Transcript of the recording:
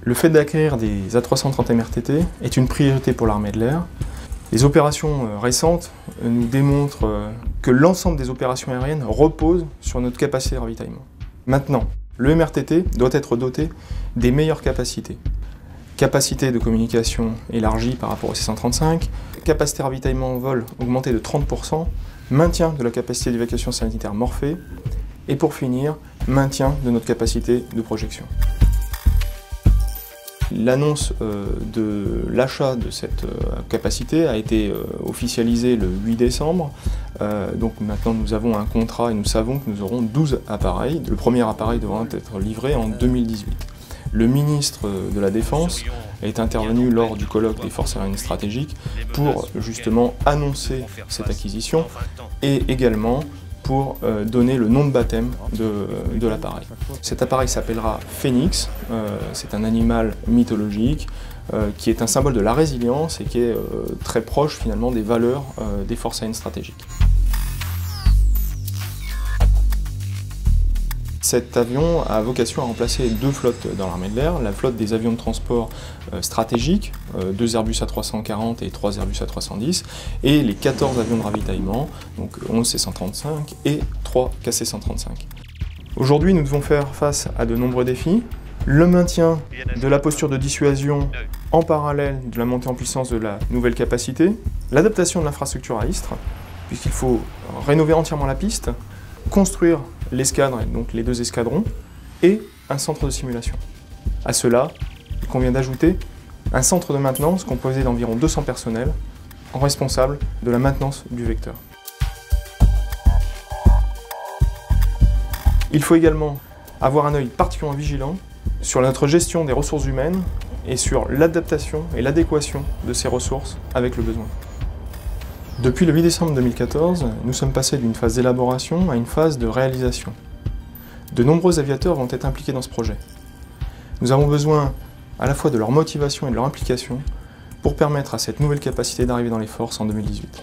Le fait d'acquérir des A330 MRTT est une priorité pour l'armée de l'air. Les opérations récentes nous démontrent que l'ensemble des opérations aériennes reposent sur notre capacité de ravitaillement. Maintenant, le MRTT doit être doté des meilleures capacités. Capacité de communication élargie par rapport au C-135, capacité de ravitaillement en vol augmentée de 30%, maintien de la capacité d'évacuation sanitaire Morphée, et pour finir, maintien de notre capacité de projection. L'annonce de l'achat de cette capacité a été officialisée le 8 décembre. Donc maintenant nous avons un contrat et nous savons que nous aurons 12 appareils. Le premier appareil devra être livré en 2018. Le ministre de la Défense est intervenu lors du colloque des forces aériennes stratégiques pour justement annoncer cette acquisition et également pour donner le nom de baptême de l'appareil. Cet appareil s'appellera Phénix, c'est un animal mythologique qui est un symbole de la résilience et qui est très proche finalement des valeurs des forces aériennes stratégiques. Cet avion a vocation à remplacer deux flottes dans l'armée de l'air, la flotte des avions de transport stratégiques, 2 Airbus A340 et 3 Airbus A310, et les 14 avions de ravitaillement, donc 11 C-135 et 3 KC-135. Aujourd'hui, nous devons faire face à de nombreux défis. Le maintien de la posture de dissuasion en parallèle de la montée en puissance de la nouvelle capacité, l'adaptation de l'infrastructure à Istres, puisqu'il faut rénover entièrement la piste, construire l'escadre, donc les 2 escadrons, et un centre de simulation. À cela, il convient d'ajouter un centre de maintenance composé d'environ 200 personnels, responsables de la maintenance du vecteur. Il faut également avoir un œil particulièrement vigilant sur notre gestion des ressources humaines et sur l'adaptation et l'adéquation de ces ressources avec le besoin. Depuis le 8 décembre 2014, nous sommes passés d'une phase d'élaboration à une phase de réalisation. De nombreux aviateurs vont être impliqués dans ce projet. Nous avons besoin à la fois de leur motivation et de leur implication pour permettre à cette nouvelle capacité d'arriver dans les forces en 2018.